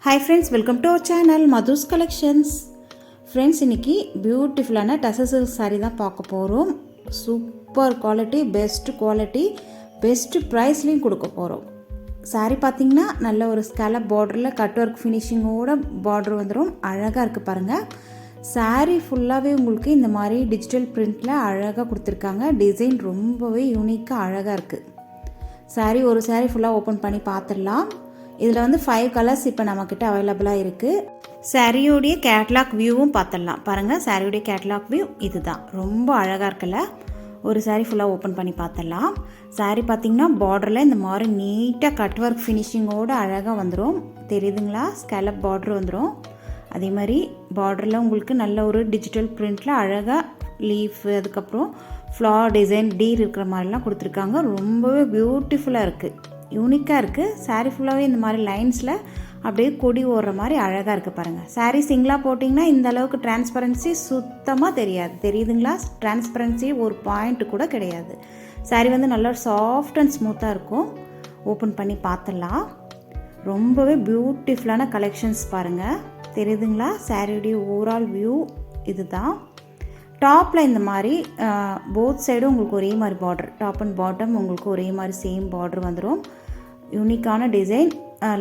Hi friends, welcome to our channel Madhu's collections. Friends, இன்றைக்கி பியூட்டிஃபுல்லான tussar silk sari தான் பார்க்க போகிறோம். சூப்பர் குவாலிட்டி, பெஸ்ட்டு ப்ரைஸ்லேயும் கொடுக்க போகிறோம். சாரீ பார்த்திங்கன்னா நல்ல ஒரு ஸ்கேலப் பார்டரில் கட் ஒர்க் ஃபினிஷிங்கோட பார்டர் வந்துடும். அழகாக இருக்குது பாருங்கள். சாரீ ஃபுல்லாகவே உங்களுக்கு இந்த மாதிரி டிஜிட்டல் பிரிண்டில் அழகாக கொடுத்துருக்காங்க. டிசைன் ரொம்பவே யூனிக்காக அழகாக இருக்குது. ஒரு சாரீ ஃபுல்லாக ஓப்பன் பண்ணி பார்த்துடலாம். இதில் வந்து 5 கலர்ஸ் இப்போ நம்மக்கிட்ட அவைலபிளாக இருக்குது. சாரியோடைய கேட்லாக் வியூவும் பார்த்துடலாம். பாருங்கள், சாரியோடைய கேட்லாக் வியூ இது தான். ரொம்ப அழகாக இருக்குல்ல. ஒரு சாரீ ஃபுல்லாக ஓப்பன் பண்ணி பார்த்துடலாம். சாரீ பார்த்திங்கன்னா பார்டரில் இந்த மாதிரி நீட்டாக கட் ஒர்க் ஃபினிஷிங்கோடு அழகாக வந்துடும். தெரியுதுங்களா? ஸ்கேலப் பார்டர் வந்துடும். அதே மாதிரி பார்டரில் உங்களுக்கு நல்ல ஒரு டிஜிட்டல் பிரிண்டில் அழகாக லீஃப், அதுக்கப்புறம் ஃப்ளார் டிசைன், டீர் இருக்கிற மாதிரிலாம் கொடுத்துருக்காங்க. ரொம்பவே பியூட்டிஃபுல்லாக இருக்குது, யூனிக்காக இருக்குது. சாரீ ஃபுல்லாகவே இந்த மாதிரி லைன்ஸில் அப்படியே கொடி ஓடுற மாதிரி அழகாக இருக்குது பாருங்கள். சாரீ சிங்கிளாக போட்டிங்கன்னா இந்த அளவுக்கு டிரான்ஸ்பரன்சி சுத்தமாக தெரியாது. தெரியுதுங்களா? டிரான்ஸ்பரன்சி ஒரு பாயிண்ட் கூட கிடையாது. சாரீ வந்து நல்லா சாஃப்ட் அண்ட் ஸ்மூத்தாக இருக்கும். ஓப்பன் பண்ணி பார்த்துடலாம். ரொம்பவே பியூட்டிஃபுல்லான கலெக்ஷன்ஸ் பாருங்கள். தெரியுதுங்களா? சாரியுடைய ஓவரால் வியூ இது தான். டாப்பில் இந்த மாதிரி போத் சைடும் உங்களுக்கு ஒரே மாதிரி பார்டர், டாப் அண்ட் பாட்டம் உங்களுக்கு ஒரே மாதிரி சேம் பார்டர் வந்துடும். யூனிக்கான டிசைன்,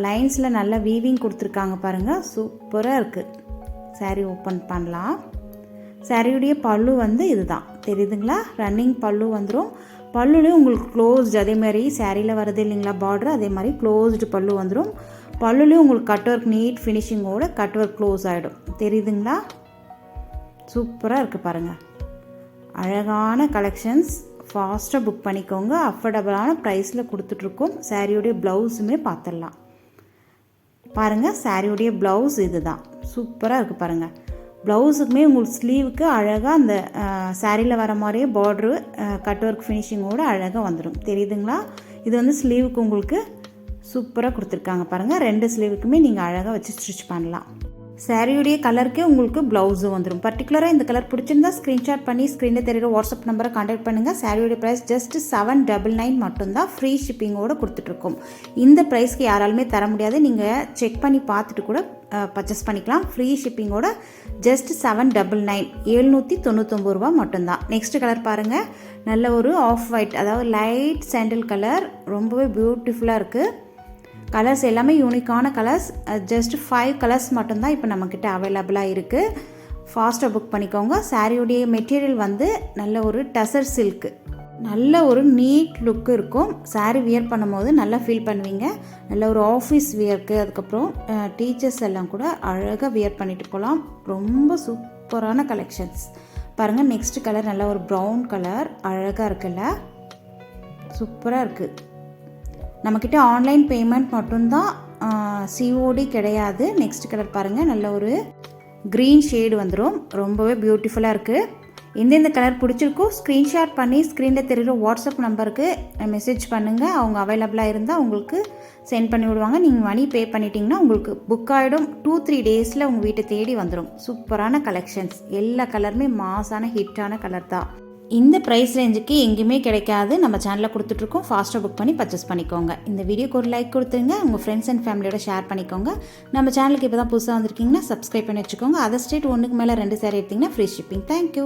லைன்ஸில் நல்லா வீவிங் கொடுத்துருக்காங்க பாருங்கள். சூப்பராக இருக்குது. சாரீ ஓப்பன் பண்ணலாம். சாரியுடைய பல்லு வந்து இது தான். தெரியுதுங்களா? ரன்னிங் பல்லு வந்துடும். பல்லுலேயும் உங்களுக்கு க்ளோஸ்டு, அதே மாதிரி சாரியில் வருது இல்லைங்களா பார்டர், அதே மாதிரி க்ளோஸ்டு பல்லு வந்துடும். பல்லுலேயும் உங்களுக்கு கட் ஒர்க் நீட் ஃபினிஷிங்கோட கட் ஒர்க் க்ளோஸ் ஆகிடும். தெரியுதுங்களா? சூப்பராக இருக்குது பாருங்கள். அழகான கலெக்ஷன்ஸ். ஃபாஸ்ட்டாக புக் பண்ணிக்கோங்க. அஃபோர்டபுளான ப்ரைஸில் கொடுத்துட்ருக்கோம். சாரியுடைய ப்ளவுஸுமே பார்த்துடலாம். பாருங்கள், சாரியுடைய ப்ளவுஸ் இது தான். சூப்பராக இருக்குது பாருங்கள். ப்ளவுஸுக்குமே உங்களுக்கு ஸ்லீவுக்கு அழகாக அந்த சாரியில் வர மாதிரியே பார்ட்ரு கட் ஒர்க் ஃபினிஷிங்கோடு அழகாக வந்துடும். தெரியுதுங்களா? இது வந்து ஸ்லீவுக்கு உங்களுக்கு சூப்பராக கொடுத்துருக்காங்க பாருங்கள். 2 ஸ்லீவுக்குமே நீங்கள் அழகாக வச்சு ஸ்டிச் பண்ணலாம். சாரியுடைய கலருக்கே உங்களுக்கு ப்ளவுஸு வந்துடும். பர்டிகுலராக இந்த கலர் பிடிச்சிருந்தா ஸ்க்ரீன்ஷாட் பண்ணி ஸ்க்ரீனில் தெரியுற வாட்ஸ்அப் நம்பரை கான்டாக்ட் பண்ணுங்கள். சாரியுடைய ப்ரைஸ் ஜஸ்ட் 799 மட்டும்தான். ஃப்ரீ ஷிப்பிங்கோடு கொடுத்துட்ருக்கோம். இந்த ப்ரைஸ்க்கு யாராலுமே தர முடியாது. நீங்கள் செக் பண்ணி பார்த்துட்டு கூட பர்ச்சேஸ் பண்ணிக்கலாம். ஃப்ரீ ஷிப்பிங்கோட ஜஸ்ட் 799, 799 ரூபா மட்டும்தான். நெக்ஸ்ட் கலர் பாருங்கள். நல்ல ஒரு ஆஃப் ஒயிட், அதாவது லைட் சாண்டில் கலர். ரொம்பவே பியூட்டிஃபுல்லாக இருக்குது. கலர்ஸ் எல்லாமே யூனிக்கான கலர்ஸ். ஜஸ்ட் 5 கலர்ஸ் மட்டும்தான் இப்போ நம்மக்கிட்ட அவைலபிளாக இருக்குது. ஃபாஸ்ட்டாக புக் பண்ணிக்கோங்க. சாரியுடைய மெட்டீரியல் வந்து நல்ல ஒரு டசர் சில்க்கு, நல்ல ஒரு நீட் லுக்கு இருக்கும். சாரீ வியர் பண்ணும்போது நல்லா ஃபீல் பண்ணுவீங்க. நல்ல ஒரு ஆஃபீஸ் வியர்க்கு, அதுக்கப்புறம் டீச்சர்ஸ் எல்லாம் கூட அழகாக வியர் பண்ணிட்டு போகலாம். ரொம்ப சூப்பரான கலெக்ஷன்ஸ் பாருங்கள். நெக்ஸ்ட் கலர் நல்ல ஒரு ப்ரௌன் கலர், அழகாக இருக்குல்ல? சூப்பராக இருக்குது. நம்மக்கிட்ட ஆன்லைன் பேமெண்ட் மட்டும்தான், சிஓடி கிடையாது. நெக்ஸ்ட் கலர் பாருங்கள். நல்ல ஒரு க்ரீன் ஷேடு வந்துடும். ரொம்பவே பியூட்டிஃபுல்லாக இருக்குது. எந்தெந்த கலர் பிடிச்சிருக்கோ ஸ்க்ரீன்ஷாட் பண்ணி ஸ்க்ரீனில் தெரிகிற வாட்ஸ்அப் நம்பருக்கு மெசேஜ் பண்ணுங்கள். அவங்க அவைலபிளாக இருந்தால் உங்களுக்கு சென்ட் பண்ணி விடுவாங்க. நீங்கள் மணி பே பண்ணிட்டீங்கன்னா உங்களுக்கு புக் ஆகிடும். 2-3 டேஸில் உங்கள் வீட்டை தேடி வந்துடும். சூப்பரான கலெக்ஷன்ஸ். எல்லா கலருமே மாசான ஹிட்டான கலர் தான். இந்த ப்ரைஸ் ரேஞ்சுக்கு எங்கேயுமே கிடைக்காது. நம்ம சேனலில் கொடுத்துட்ருக்கோம். ஃபாஸ்ட்டாக புக் பண்ணி பர்ச்சேஸ் பண்ணிக்கோங்க. இந்த வீடியோக்கு ஒரு லைக் கொடுத்துருங்க. உங்கள் ஃப்ரெண்ட்ஸ் அண்ட் ஃபேமிலியோட ஷேர் பண்ணிக்கோங்க. நம்ம சேனலுக்கு இப்போ தான் புதுசாக வந்திருக்கீங்கன்னா சப்ஸ்கிரைப் பண்ணி வச்சுக்கோங்க. அதர் ஸ்டேட் 1க்கு மேலே 2 சாரீ எடுத்திங்கன்னா ஃப்ரீ ஷிப்பிங். தேங்க்யூ.